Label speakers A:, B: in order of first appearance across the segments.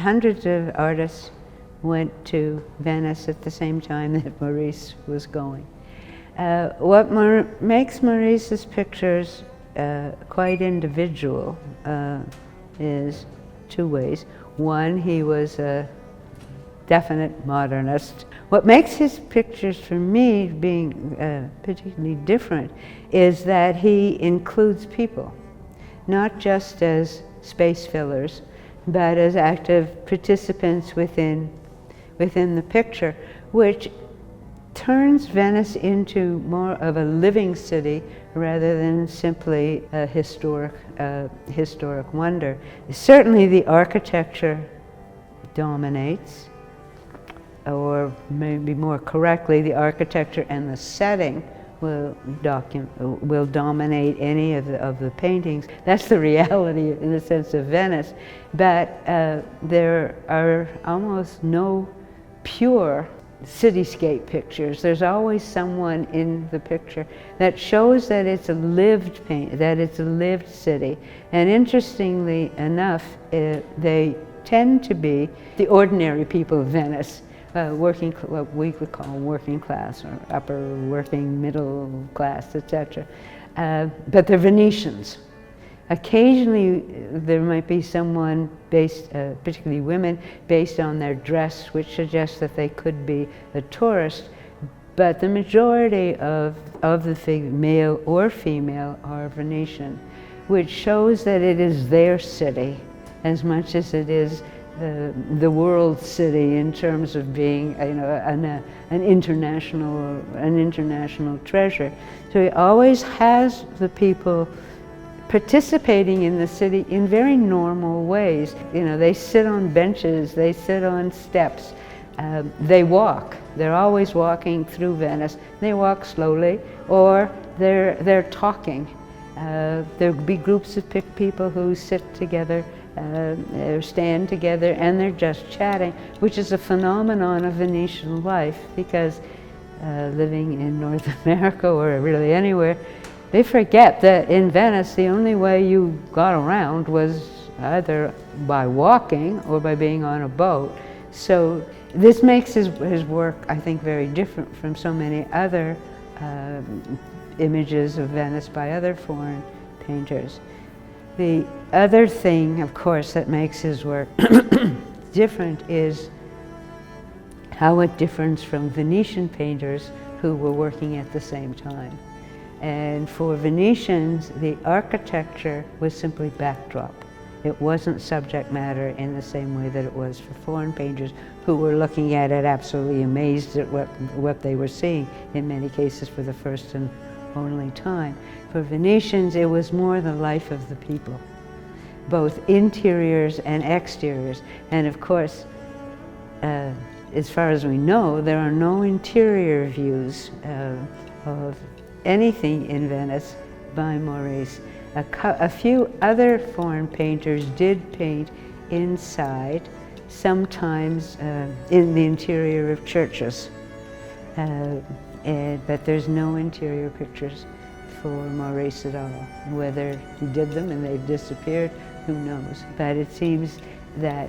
A: hundreds of artists went to Venice at the same time that Morrice was going. What makes Morrice's pictures quite individual is two ways. One, he was a definite modernist. What makes his pictures, for me, being particularly different, is that he includes people, not just as space fillers, but as active participants within the picture, which turns Venice into more of a living city rather than simply a historic wonder. Certainly the architecture dominates, or maybe more correctly, the architecture and the setting will dominate any of the paintings. That's the reality in the sense of Venice. But there are almost no pure cityscape pictures. There's always someone in the picture that shows that it's a lived that it's a lived city. And interestingly enough, they tend to be the ordinary people of Venice, what we would call working class or upper working middle class, etc. But they're Venetians. Occasionally there might be someone based, particularly women, based on their dress, which suggests that they could be a tourist, but the majority of the male or female are Venetian, which shows that it is their city as much as it is the world city in terms of being, an international treasure. So he always has the people participating in the city in very normal ways. They sit on benches, they sit on steps, they walk. They're always walking through Venice. They walk slowly, or they're talking. There'll be groups of people who sit together, or stand together, and they're just chatting, which is a phenomenon of Venetian life, because living in North America, or really anywhere, they forget that in Venice the only way you got around was either by walking or by being on a boat. So this makes his work, I think, very different from so many other images of Venice by other foreign painters. The other thing, of course, that makes his work different is how it differs from Venetian painters who were working at the same time. And for Venetians, the architecture was simply backdrop. It wasn't subject matter in the same way that it was for foreign painters who were looking at it absolutely amazed at what they were seeing, in many cases for the first and only time. For Venetians, it was more the life of the people, both interiors and exteriors. And of course, as far as we know, there are no interior views of anything in Venice by Morrice. A few other foreign painters did paint inside, sometimes in the interior of churches, but there's no interior pictures for Morrice at all. Whether he did them and they've disappeared, who knows? But it seems that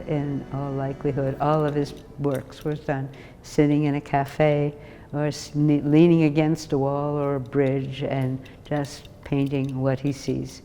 A: in all likelihood, all of his works were done sitting in a cafe or leaning against a wall or a bridge and just painting what he sees.